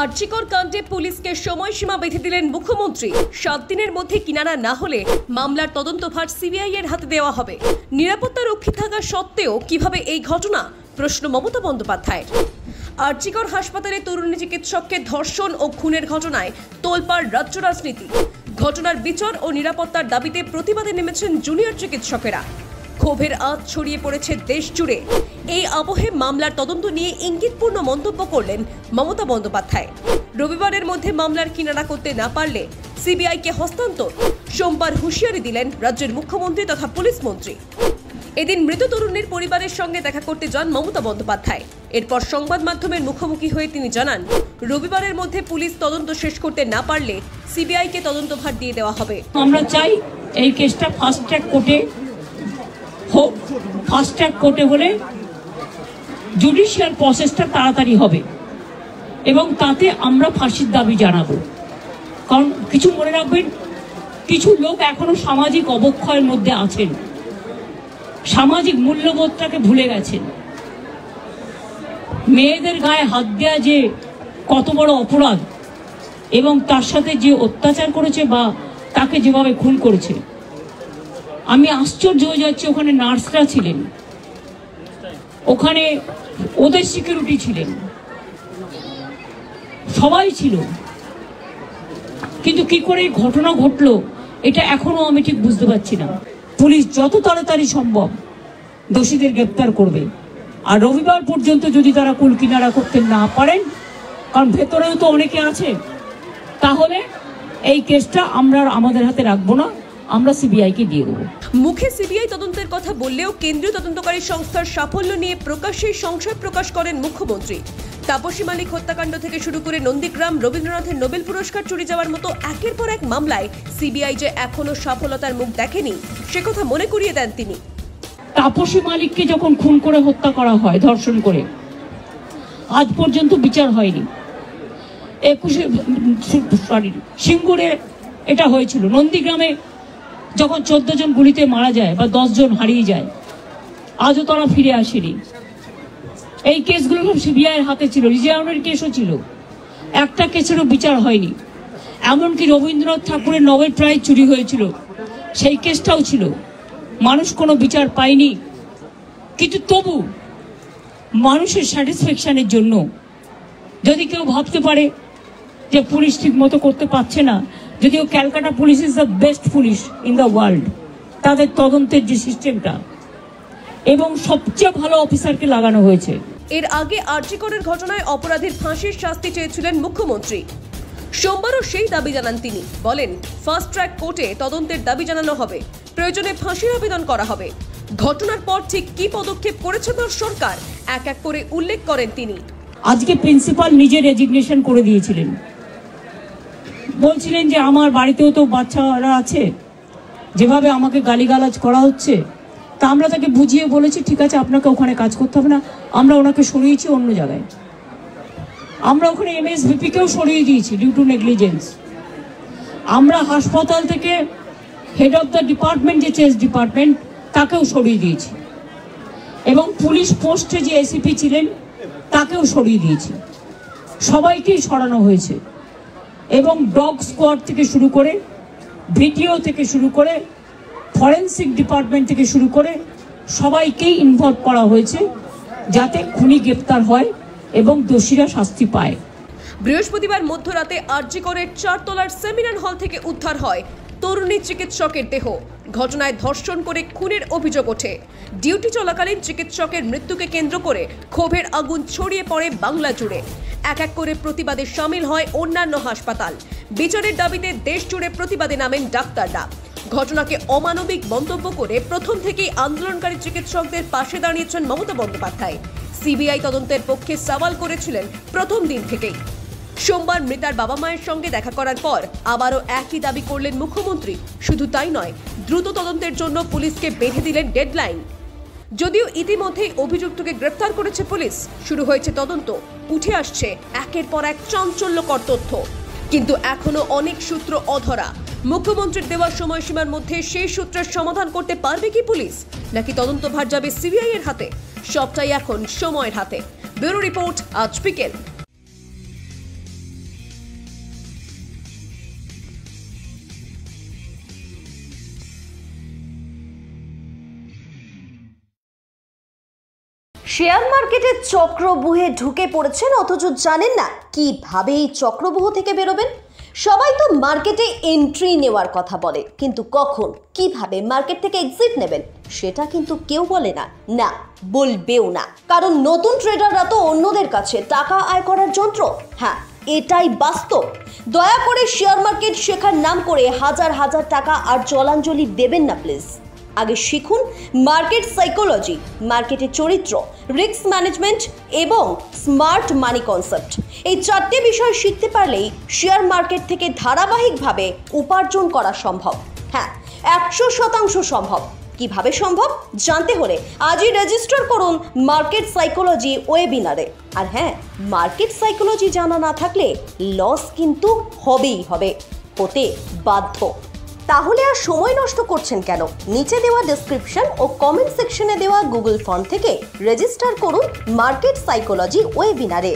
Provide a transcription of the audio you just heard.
আরজিকর কাণ্ডে পুলিশকে সময়সীমা বেঁধে দিলেন মুখ্যমন্ত্রী। 7 দিনের মধ্যে কিনারা না হলে মামলার তদন্তভার সিবিআই এর হাতে দেওয়া হবে। নিরাপত্তা রক্ষী থাকা সত্ত্বেও কিভাবে এই ঘটনা, প্রশ্ন মমতা বন্দ্যোপাধ্যায়ের। আরজিকর হাসপাতালে তরুণী চিকিৎসককে ধর্ষণ ও খুনের ঘটনায় তোলপাড় রাজ্য রাজনীতি। ঘটনার বিচার ও নিরাপত্তার দাবিতে প্রতিবাদে নেমেছেন জুনিয়র চিকিৎসকেরা। ক্ষোভের আঁচ ছড়িয়ে পড়েছে দেশ জুড়ে। এই আবহে মামলার তদন্ত নিয়ে ইঙ্গিতপূর্ণ মন্তব্য করলেন মমতা বন্দ্যোপাধ্যায়। রবিবারের মধ্যে মামলার কিনারা করতে না পারলে সিবিআইকে হস্তান্তর। সোমবার হুঁশিয়ারি দিলেন রাজ্যের মুখ্যমন্ত্রী তথা পুলিশ মন্ত্রী। এদিন মৃত তরুণীর পরিবারের সঙ্গে দেখা করতে যান মমতা বন্দ্যোপাধ্যায়। এরপর সংবাদ মাধ্যমের মুখোমুখি হয়ে তিনি জানান, রবিবারের মধ্যে পুলিশ তদন্ত শেষ করতে না পারলে সিবিআইকে তদন্তভার দিয়ে দেওয়া হবে। আমরা চাই এই কেসটা ফাস্ট ট্র্যাক কোর্টে হোক। ফাস্ট ট্র্যাক কোর্টে হলে জুডিশিয়াল প্রসেসটা তাড়াতাড়ি হবে এবং তাতে আমরা ফাঁসির দাবি জানাবো। কারণ কিছু মনে রাখবেন, কিছু লোক এখনো সামাজিক অবক্ষয়ের মধ্যে আছেন, সামাজিক মূল্যবোধটাকে ভুলে গেছেন। মেয়েদের গায়ে হাত দেওয়া যে কত বড় অপরাধ এবং তার সাথে যে অত্যাচার করেছে বা তাকে যেভাবে খুন করেছে, আমি আশ্চর্য হয়ে যাচ্ছি। ওখানে নার্সরা ছিলেন, ওখানে ওদের সিকিউরিটি ছিলেন, সবাই ছিল, কিন্তু কি করে ঘটনা ঘটলো এটা এখনো আমি ঠিক বুঝতে পারছি না। পুলিশ যত তাড়াতাড়ি সম্ভব দোষীদের গ্রেপ্তার করবে। আর রবিবার পর্যন্ত যদি তারা কুল কিনারা করতে না পারেন, কারণ ভেতরেও তো অনেকে আছে, তাহলে এই কেসটা আমরা আমাদের হাতে রাখবো না, আমরা সিবিআইকে দিয়ে দেবো। মুখে সিবিআই তদন্তের কথা বললেও কেন্দ্রীয় তদন্তকারী সংস্থার সাফল্য নিয়ে প্রকাশ্যেই সংশয় প্রকাশ করেন মুখ্যমন্ত্রী। তাপসী মালিক হত্যাকাণ্ড থেকে শুরু করে নন্দীগ্রাম, রবীন্দ্রনাথের নোবেল পুরস্কার চুরি যাওয়ার মতো একের পর এক মামলায় সিবিআই যে এখনো সফলতার মুখ দেখেনি সে কথা মনে করিয়ে দেন তিনি। তাপসী মালিককে যখন খুন করে হত্যা করা হয়, ধর্ষণ করে, আজ পর্যন্ত বিচার হয়নি। সিঙ্গুরে এটা হয়েছিল। নন্দীগ্রামে যখন 14 জন গুলিতে মারা যায় বা 10 জন হারিয়ে যায়, আজও তারা ফিরে আসেনি। এই কেসগুলো সব সিবিআই এর হাতে ছিল। রিজার্ভের কেসও ছিল, একটা কেসেরও বিচার হয়নি। এমনকি রবীন্দ্রনাথ ঠাকুরের নোবেল প্রাইজ চুরি হয়েছিল, সেই কেসটাও ছিল, মানুষ কোনো বিচার পায়নি। কিন্তু তবু মানুষের স্যাটিসফ্যাকশনের জন্য যদি কেউ ভাবতে পারে যে পুলিশ ঠিক মতো করতে পারছে না, যদিও Calcutta police is the best police in the world, তাদের তদন্তের যে সিস্টেমটা এবং সবচেয়ে ভালো অফিসারকে লাগানো হয়েছে। এর আগে আরজিকরের ঘটনায় অপরাধীর ফাঁসির শাস্তি চেয়েছিলেন মুখ্যমন্ত্রী। সোমবারও সেই দাবি জানান তিনি। বলেন, ফাস্ট ট্র্যাক কোর্টে তদন্তের দাবি জানানো হবে, প্রয়োজনে ফাঁসির আবেদন করা হবে। ঘটনার পর ঠিক কি পদক্ষেপ করেছে তার সরকার এক এক করে উল্লেখ করেন তিনি। আজকে প্রিন্সিপাল নিজে রেজিগনেশন করে দিয়েছিলেন, বলছিলেন যে আমার বাড়িতেও তো বাচ্চারা আছে, যেভাবে আমাকে গালিগালাজ করা হচ্ছে, তা আমরা তাকে বুঝিয়ে বলেছি ঠিক আছে আপনাকে ওখানে কাজ করতে হবে না, আমরা ওনাকে সরিয়েছি অন্য জায়গায়। আমরা ওখানে এমএসভিপিকেও সরিয়ে দিয়েছি ডিউ টু নেগলিজেন্স। আমরা হাসপাতাল থেকে হেড অফ দ্য ডিপার্টমেন্ট, যে চেস ডিপার্টমেন্ট, তাকেও সরিয়ে দিয়েছি এবং পুলিশ পোস্টে যে এসিপি ছিলেন তাকেও সরিয়ে দিয়েছি। সবাইকেই সরানো হয়েছে এবং ডগ স্কোয়াড থেকে শুরু করে, ভিডিও থেকে শুরু করে, ফরেন্সিক ডিপার্টমেন্ট থেকে শুরু করে সবাইকেই ইনভলভ করা হয়েছে যাতে খুনি গ্রেপ্তার হয় এবং দোষীরা শাস্তি পায়। বৃহস্পতিবার মধ্যরাতে আরজিকরের 4 তলার সেমিনার হল থেকে উদ্ধার হয় তরুণী চিকিৎসকের দেহ। ঘটনায় ধর্ষণ করে খুনের অভিযোগ ওঠে। ডিউটি চলাকালীন চিকিৎসকের মৃত্যুকে কেন্দ্র করে ক্ষোভের আগুন ছড়িয়ে পড়ে বাংলা জুড়ে। এক এক করে প্রতিবাদে সামিল হয় অন্যান্য হাসপাতাল। বিচারের দাবিতে দেশ জুড়ে প্রতিবাদে নামেন ডাক্তাররা। ঘটনাকে অমানবিক মন্তব্য করে প্রথম থেকেই আন্দোলনকারী চিকিৎসকদের পাশে দাঁড়িয়েছেন মমতা বন্দ্যোপাধ্যায়। সিবিআই তদন্তের পক্ষে সওয়াল করেছিলেন প্রথম দিন থেকেই। সোমবার মৃতার বাবা মায়ের সঙ্গে দেখা করার পর আবারও একই দাবি করলেন মুখ্যমন্ত্রী। শুধু তাই নয়, দ্রুত তদন্তের জন্য পুলিশকে বেঁধে দিলেন ডেডলাইন। যদিও ইতিমধ্যেই অভিযুক্তকে গ্রেপ্তার করেছে পুলিশ, শুরু হয়েছে তদন্ত, উঠে আসছে একের পর এক চাঞ্চল্যকর তথ্য, কিন্তু এখনো অনেক সূত্র অধরা। মুখ্যমন্ত্রীর দেওয়া সময়সীমার মধ্যে সেই সূত্রের সমাধান করতে পারবে কি পুলিশ, নাকি তদন্তভার যাবে সিবিআই এর হাতে? সবটাই এখন সময়ের হাতে। ব্যুরো রিপোর্ট, আজ বিকেল। শেয়ার মার্কেটের চক্রব্যূহে ঢুকে পড়েছেন অথচ জানেন না কিভাবে এই চক্রব্যূহ থেকে বেরোবেন। সবাই তো মার্কেটে এন্ট্রি নেওয়ার কথা বলে, কিন্তু কখন কিভাবে মার্কেট থেকে এক্সিট নেবেন সেটা কিন্তু কেউ বলে না, না বলবেও না। কারণ নতুন ট্রেডাররা তো অন্যদের কাছে টাকা আয় করার যন্ত্র। হ্যাঁ, এটাই বাস্তব। দয়া করে শেয়ার মার্কেট শেখার নাম করে হাজার হাজার টাকা আর জলাঞ্জলি দেবেন না প্লিজ। আগে শিখুন মার্কেট সাইকোলজি, মার্কেটের চরিত্র, রিস্ক ম্যানেজমেন্ট এবং স্মার্ট মানি কনসেপ্ট। এই চারটে বিষয় শিখতে পারলেই শেয়ার মার্কেট থেকে ধারাবাহিকভাবে উপার্জন করা সম্ভব। হ্যাঁ, 100% সম্ভব। কিভাবে সম্ভব জানতে হলে আজই রেজিস্টার করুন মার্কেট সাইকোলজি ওয়েবিনারে। আর হ্যাঁ, মার্কেট সাইকোলজি জানা না থাকলে লস কিন্তু হবেই হবে, হতে বাধ্য। তাহলে আর সময় নষ্ট করছেন কেন? নিচে দেওয়া ডেসক্রিপশন ও কমেন্ট সেকশনে দেওয়া গুগল ফর্ম থেকে রেজিস্টার করুন মার্কেট সাইকোলজি ওয়েবিনারে।